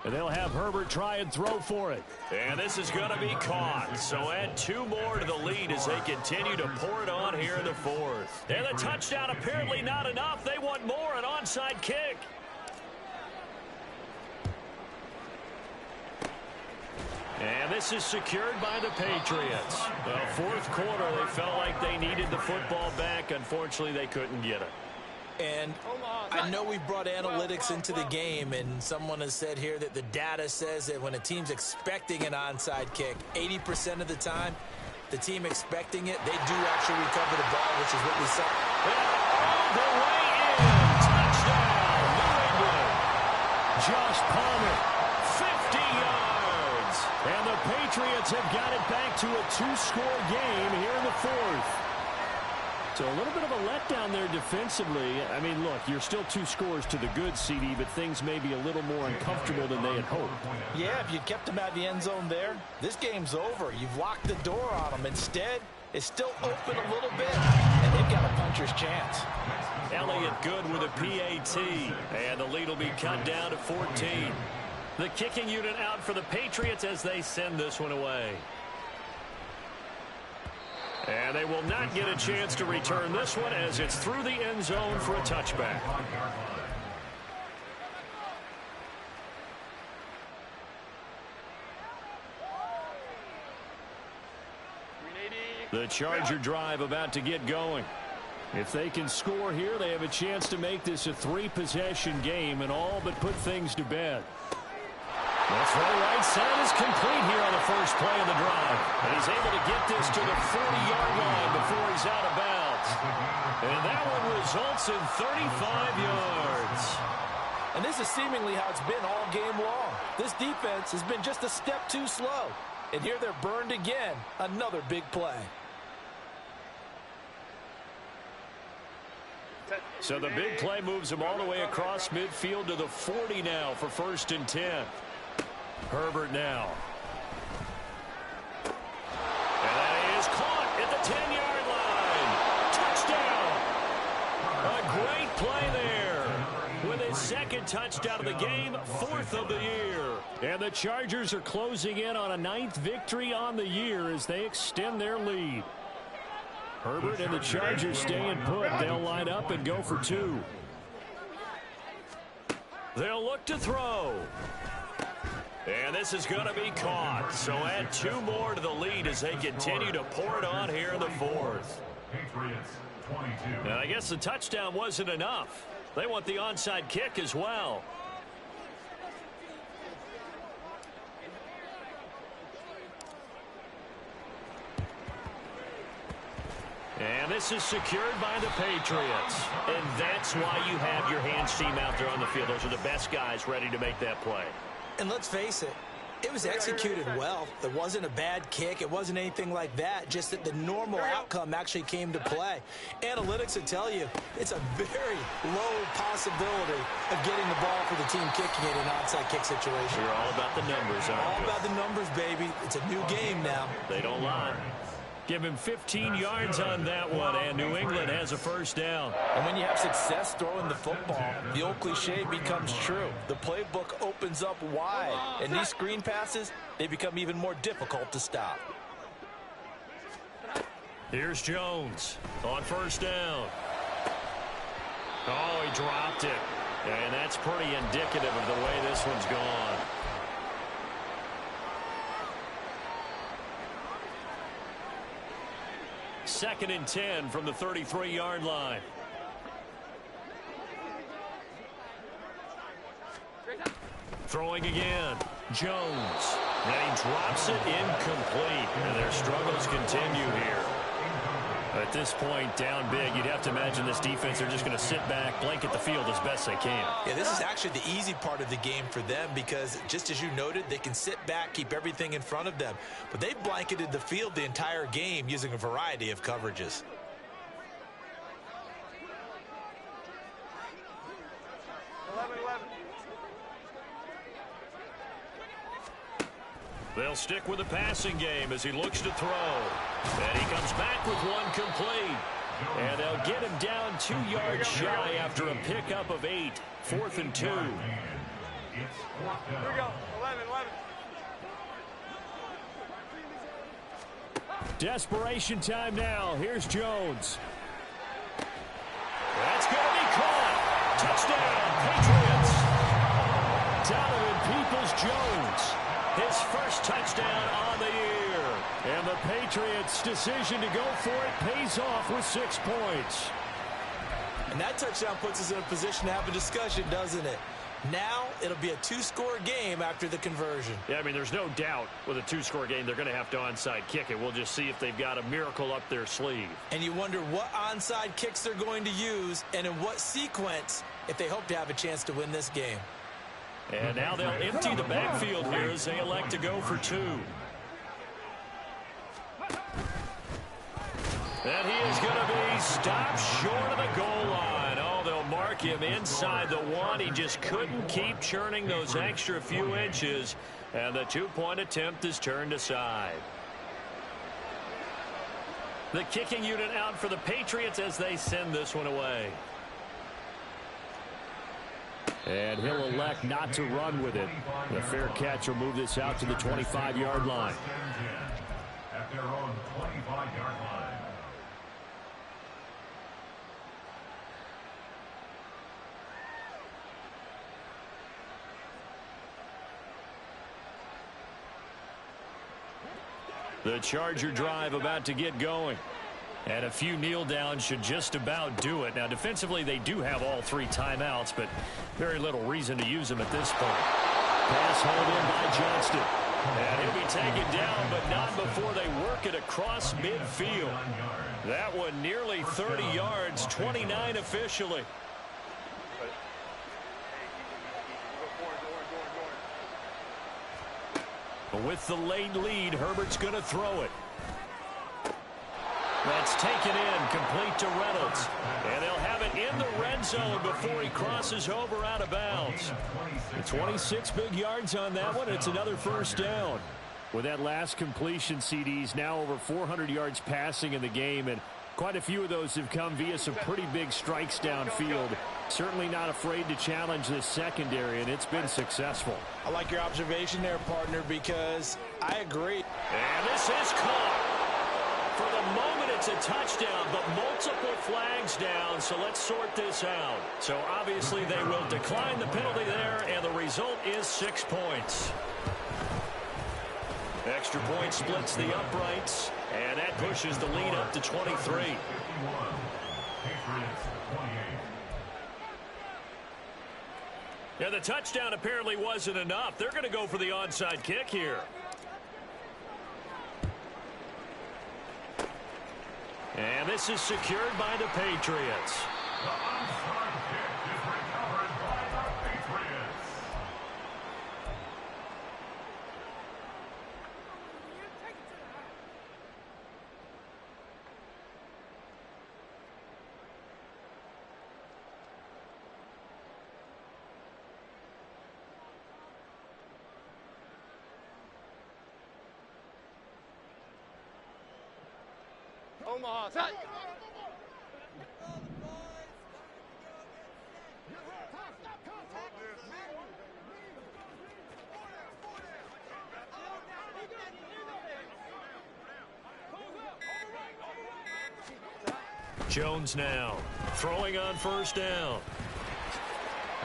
And they'll have Herbert try and throw for it. And this is going to be caught. So add 2 more to the lead as they continue to pour it on here in the 4th. And the touchdown apparently not enough. They want more, an onside kick. And this is secured by the Patriots. Well, 4th quarter, they felt like they needed the football back. Unfortunately, they couldn't get it. And I know we brought analytics into the game, and someone has said here that the data says that when a team's expecting an onside kick, 80% of the time, the team expecting it, they do actually recover the ball, which is what we saw. All the way in. Touchdown, New England. Josh Palmer, 50 yards. And the Patriots have got it back to a 2-score game here in the 4th. So a little bit of a letdown there defensively. I mean, look, you're still 2 scores to the good, CD, but things may be a little more uncomfortable than they had hoped. Yeah, if you kept them out of the end zone there, this game's over. You've locked the door on them. Instead, it's still open a little bit, and they've got a puncher's chance. Elliott good with a PAT, and the lead will be cut down to 14. The kicking unit out for the Patriots as they send this one away. And they will not get a chance to return this one as it's through the end zone for a touchback. The Charger drive about to get going. If they can score here, they have a chance to make this a 3-possession game and all but put things to bed. That's right side is complete here on the first play of the drive. And he's able to get this to the 40-yard line before he's out of bounds. And that one results in 35 yards. And this is seemingly how it's been all game long. This defense has been just a step too slow. And here they're burned again. Another big play. So the big play moves them all the way across midfield to the 40 now for 1st and 10. Herbert now. And that is caught at the 10-yard line. Touchdown. A great play there. With his 2nd touchdown of the game, 4th of the year. And the Chargers are closing in on a 9th victory on the year as they extend their lead. Herbert and the Chargers staying put. They'll line up and go for 2. They'll look to throw. And this is going to be caught. So add 2 more to the lead as they continue to pour it on here in the 4th. Patriots 22. And I guess the touchdown wasn't enough. They want the onside kick as well. And this is secured by the Patriots. And that's why you have your hands team out there on the field. Those are the best guys ready to make that play. And let's face it, it was executed well. It wasn't a bad kick. It wasn't anything like that. Just that the normal outcome actually came to play. Analytics would tell you it's a very low possibility of getting the ball for the team kicking it in an onside kick situation. You're all about the numbers, aren't you? All about the numbers, baby. It's a new game now. They don't lie. Give him 15 yards on that one, and New England has a 1st down. And when you have success throwing the football, the old cliche becomes true. The playbook opens up wide, and these screen passes, they become even more difficult to stop. Here's Jones on 1st down. Oh, he dropped it. And that's pretty indicative of the way this one's gone. Second and 10 from the 33-yard line. Throwing again. Jones. And he drops it incomplete. And their struggles continue here. At this point, down big, you'd have to imagine this defense are just going to sit back, blanket the field as best they can. Yeah, this is actually the easy part of the game for them because, just as you noted, they can sit back, keep everything in front of them. But they blanketed the field the entire game using a variety of coverages. They'll stick with the passing game as he looks to throw. And he comes back with one complete. And they'll get him down 2 yards shy after a pickup of 8. 4th and 2. Here we go. 11. Desperation time now. Here's Jones. That's going to be caught. Touchdown, Patriots. Donovan Peoples-Jones. His 1st touchdown on the year. And the Patriots' decision to go for it pays off with 6 points. And that touchdown puts us in a position to have a discussion, doesn't it? Now it'll be a 2-score game after the conversion. Yeah, I mean, there's no doubt with a 2-score game, they're going to have to onside kick it. We'll just see if they've got a miracle up their sleeve. And you wonder what onside kicks they're going to use and in what sequence if they hope to have a chance to win this game. And now they'll empty the backfield here as they elect to go for 2. And he is going to be stopped short of the goal line. Oh, they'll mark him inside the 1. He just couldn't keep churning those extra few inches. And the 2-point attempt is turned aside. The kicking unit out for the Patriots as they send this one away. And he'll elect not to run with it. The fair catch will move this out to the 25-yard line. At their own 25-yard line. The Charger drive about to get going. And a few kneel downs should just about do it. Now, defensively, they do have all 3 timeouts, but very little reason to use them at this point. Pass hauled in by Johnston. And he'll be taken down, but not before they work it across midfield. That one nearly 30 yards, 29 officially. With the late lead, Herbert's going to throw it. That's taken in, complete to Reynolds. And they'll have it in the red zone before he crosses over out of bounds. 26 big yards on that one. It's another first down. With that last completion, CD's now over 400 yards passing in the game, and quite a few of those have come via some pretty big strikes downfield. Certainly not afraid to challenge this secondary, and it's been successful. I like your observation there, partner, because I agree. And this is caught. For the moment, it's a touchdown, but multiple flags down, so let's sort this out. So obviously they will decline the penalty there, and the result is 6 points. Extra point splits the uprights, and that pushes the lead up to 23. Yeah, the touchdown apparently wasn't enough. They're going to go for the onside kick here. And this is secured by the Patriots. The onside kick is recovered by the Patriots. Omaha, set. Jones now throwing on first down.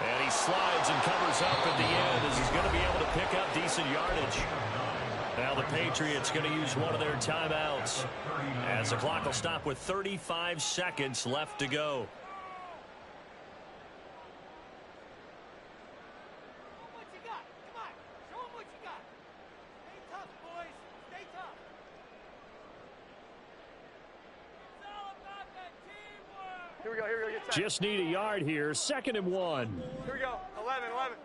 And he slides and covers up at the end as he's going to be able to pick up decent yardage. Now the Patriots going to use one of their timeouts as the clock will stop with 35 seconds left to go. What you got? Come on. Show them what you got. Stay tough, boys. Stay tough. It's all about that teamwork. Here we go, here we go. Get set. Just need a yard here. 2nd and 1. Here we go. 11, 11.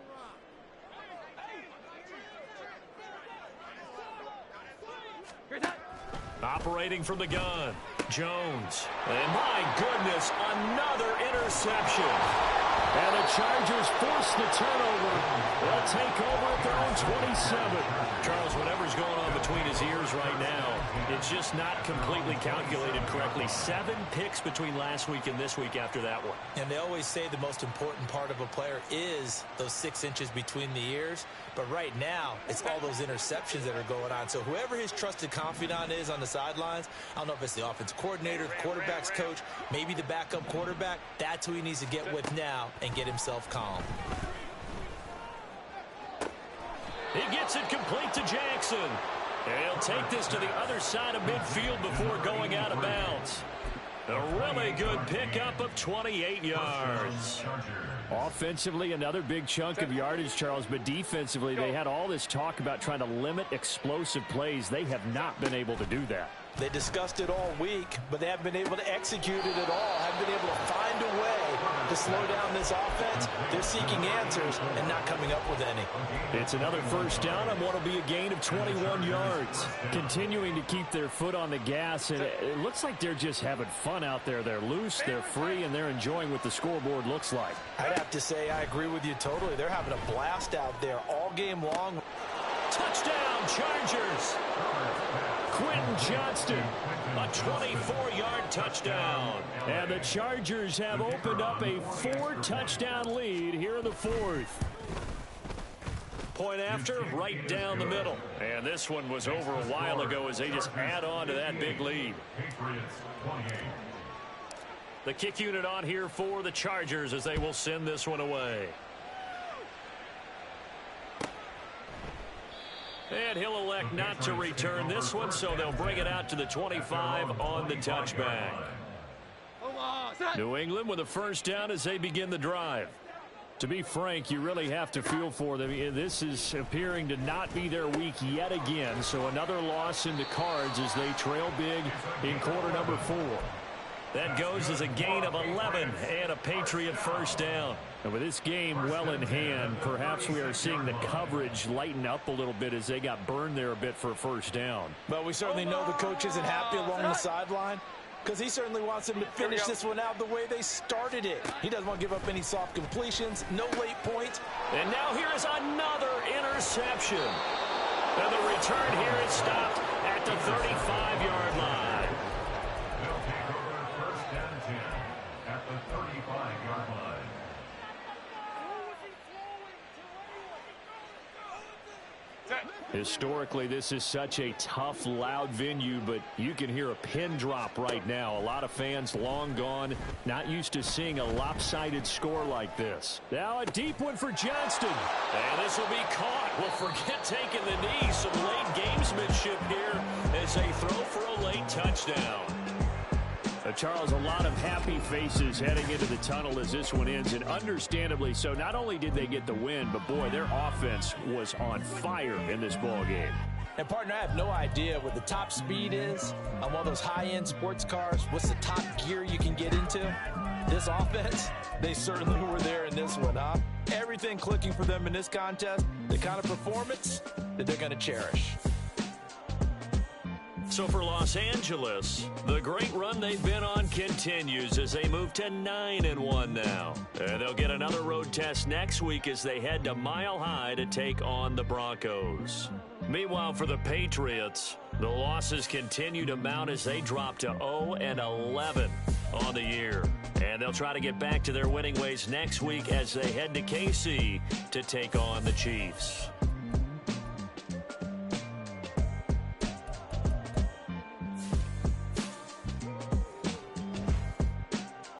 Operating from the gun, Jones. And my goodness, another interception. And the Chargers force the turnover. They'll take over at their own 27. Charles, whatever's going on between his ears right now, it's just not completely calculated correctly. 7 picks between last week and this week after that one. And they always say the most important part of a player is those 6 inches between the ears. But right now, it's all those interceptions that are going on. So whoever his trusted confidant is on the sidelines, I don't know if it's the offensive coordinator, the quarterback's coach, maybe the backup quarterback, that's who he needs to get with now and get himself calm. He gets it complete to Jackson. And he'll take this to the other side of midfield before going out of bounds. A really good pickup of 28 yards. Offensively, another big chunk of yardage, Charles, but defensively, they had all this talk about trying to limit explosive plays. They have not been able to do that. They discussed it all week, but they haven't been able to execute it at all. Haven't been able to find a way to slow down this offense. They're seeking answers and not coming up with any. It's another first down on what will be a gain of 21 yards. Continuing to keep their foot on the gas, and it looks like they're just having fun out there. They're loose, they're free, and they're enjoying what the scoreboard looks like. I'd have to say I agree with you totally. They're having a blast out there all game long. Touchdown, Chargers! Quentin Johnston, a 24-yard touchdown. And the Chargers have opened up a 4-touchdown lead here in the 4th. Point after, right down the middle. And this one was over a while ago as they just add on to that big lead. The kick unit on here for the Chargers as they will send this one away. And he'll elect not to return this one, so they'll bring it out to the 25 on the touchback. New England with a first down as they begin the drive. To be frank, you really have to feel for them. This is appearing to not be their week yet again, so another loss in the cards as they trail big in quarter number 4. That goes as a gain of 11 and a Patriot first down. And with this game well in hand, perhaps we are seeing the coverage lighten up a little bit as they got burned there a bit for a first down. But we certainly know the coach isn't happy along the sideline, because he certainly wants them to finish this one out the way they started it. He doesn't want to give up any soft completions, no late points. And now here is another interception. And the return here is stopped at the 35-yard line. They'll take over first and 10 at the 35-yard line. Historically, this is such a tough, loud venue, but you can hear a pin drop right now. A lot of fans long gone, not used to seeing a lopsided score like this. Now a deep one for Johnston. And this will be caught. Well, forget taking the knee. Some late gamesmanship here as they throw for a late touchdown. Charles, a lot of happy faces heading into the tunnel as this one ends, and understandably so. Not only did they get the win, but boy, their offense was on fire in this ball game. And partner, I have no idea what the top speed is on one of those high-end sports cars. What's the top gear you can get into? This offense, they certainly were there in this one, huh? Everything clicking for them in this contest, the kind of performance that they're going to cherish. So for Los Angeles, the great run they've been on continues as they move to 9-1 now. And they'll get another road test next week as they head to Mile High to take on the Broncos. Meanwhile, for the Patriots, the losses continue to mount as they drop to 0-11 on the year. And they'll try to get back to their winning ways next week as they head to KC to take on the Chiefs.